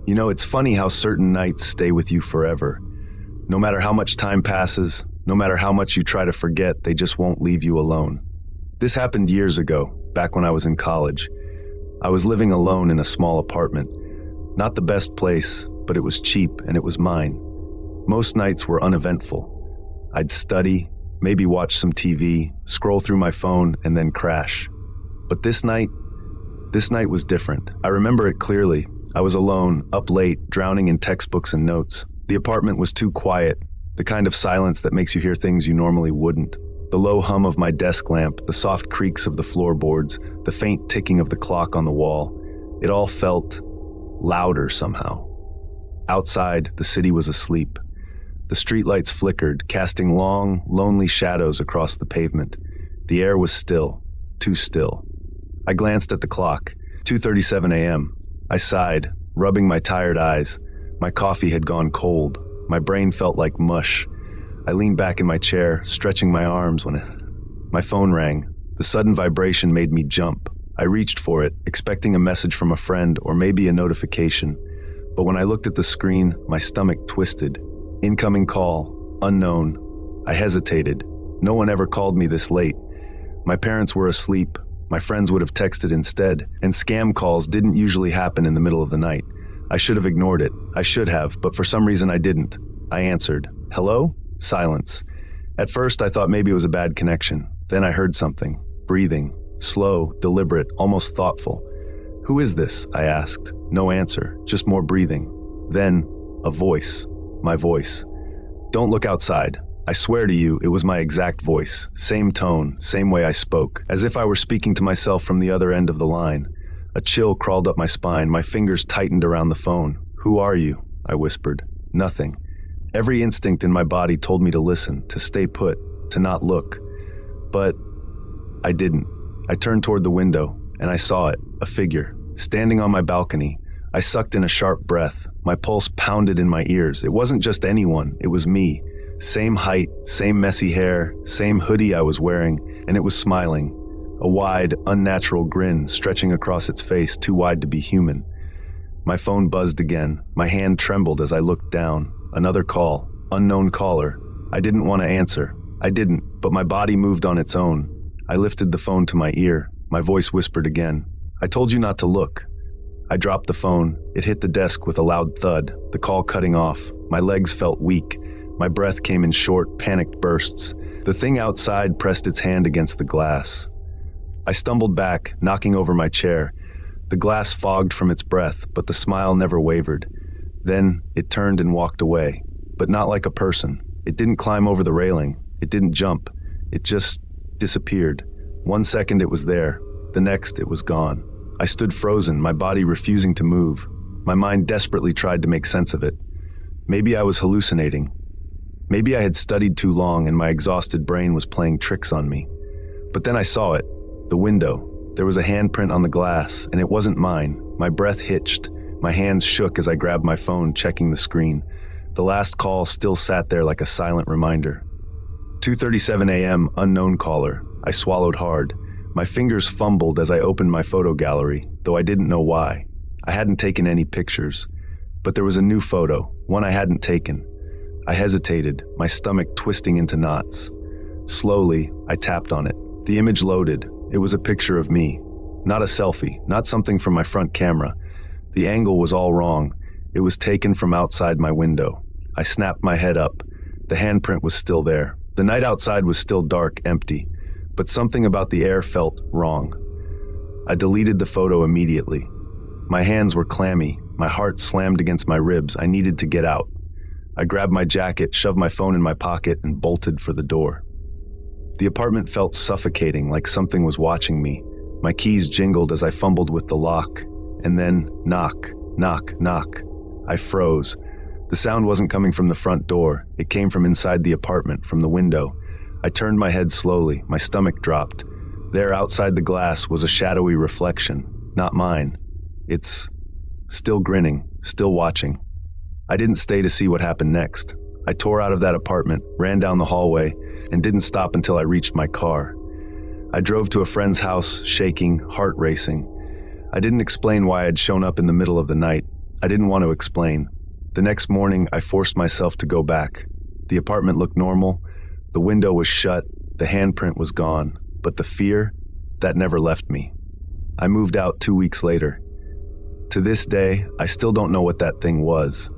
You know, it's funny how certain nights stay with you forever. No matter how much time passes, no matter how much you try to forget, they just won't leave you alone. This happened years ago, back when I was in college. I was living alone in a small apartment. Not the best place, but it was cheap and it was mine. Most nights were uneventful. I'd study, maybe watch some TV, scroll through my phone, and then crash. But this night was different. I remember it clearly. I was alone, up late, drowning in textbooks and notes. The apartment was too quiet, the kind of silence that makes you hear things you normally wouldn't. The low hum of my desk lamp, the soft creaks of the floorboards, the faint ticking of the clock on the wall. It all felt louder somehow. Outside, the city was asleep. The streetlights flickered, casting long, lonely shadows across the pavement. The air was still, too still. I glanced at the clock, 2:37 a.m. I sighed, rubbing my tired eyes. My coffee had gone cold. My brain felt like mush. I leaned back in my chair, stretching my arms when my phone rang. The sudden vibration made me jump. I reached for it, expecting a message from a friend or maybe a notification. But when I looked at the screen, my stomach twisted. Incoming call, unknown. I hesitated. No one ever called me this late. My parents were asleep. My friends would have texted instead, and scam calls didn't usually happen in the middle of the night. I should have ignored it. I should have, but for some reason I didn't. I answered. Hello? Silence. At first I thought maybe it was a bad connection. Then I heard something. Breathing. Slow, deliberate, almost thoughtful. Who is this? I asked. No answer, just more breathing. Then, a voice. My voice. Don't look outside. I swear to you, it was my exact voice. Same tone, same way I spoke, as if I were speaking to myself from the other end of the line. A chill crawled up my spine, my fingers tightened around the phone. Who are you? I whispered. Nothing. Every instinct in my body told me to listen, to stay put, to not look. But I didn't. I turned toward the window, and I saw it, a figure, standing on my balcony. I sucked in a sharp breath. My pulse pounded in my ears. It wasn't just anyone, it was me. Same height, same messy hair, same hoodie I was wearing, and it was smiling. A wide, unnatural grin stretching across its face, too wide to be human. My phone buzzed again. My hand trembled as I looked down. Another call. Unknown caller. I didn't want to answer. I didn't, but my body moved on its own. I lifted the phone to my ear. My voice whispered again. I told you not to look. I dropped the phone. It hit the desk with a loud thud, the call cutting off. My legs felt weak. My breath came in short, panicked bursts. The thing outside pressed its hand against the glass. I stumbled back, knocking over my chair. The glass fogged from its breath, but the smile never wavered. Then it turned and walked away, but not like a person. It didn't climb over the railing. It didn't jump. It just disappeared. 1 second it was there. The next it was gone. I stood frozen, my body refusing to move. My mind desperately tried to make sense of it. Maybe I was hallucinating. Maybe I had studied too long and my exhausted brain was playing tricks on me. But then I saw it. The window. There was a handprint on the glass, and it wasn't mine. My breath hitched. My hands shook as I grabbed my phone, checking the screen. The last call still sat there like a silent reminder. 2:37 a.m., unknown caller. I swallowed hard. My fingers fumbled as I opened my photo gallery, though I didn't know why. I hadn't taken any pictures. But there was a new photo, one I hadn't taken. I hesitated, my stomach twisting into knots. Slowly, I tapped on it. The image loaded. It was a picture of me. Not a selfie, not something from my front camera. The angle was all wrong. It was taken from outside my window. I snapped my head up. The handprint was still there. The night outside was still dark, empty. But something about the air felt wrong. I deleted the photo immediately. My hands were clammy. My heart slammed against my ribs. I needed to get out. I grabbed my jacket, shoved my phone in my pocket, and bolted for the door. The apartment felt suffocating, like something was watching me. My keys jingled as I fumbled with the lock. And then, knock, knock, knock. I froze. The sound wasn't coming from the front door. It came from inside the apartment, from the window. I turned my head slowly. My stomach dropped. There, outside the glass, was a shadowy reflection. Not mine. It's still grinning, still watching. I didn't stay to see what happened next. I tore out of that apartment, ran down the hallway, and didn't stop until I reached my car. I drove to a friend's house, shaking, heart racing. I didn't explain why I'd shown up in the middle of the night. I didn't want to explain. The next morning, I forced myself to go back. The apartment looked normal. The window was shut. The handprint was gone. But the fear, that never left me. I moved out 2 weeks later. To this day, I still don't know what that thing was.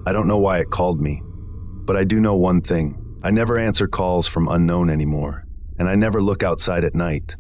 I don't know why it called me. But I do know one thing. I never answer calls from unknown anymore. And I never look outside at night.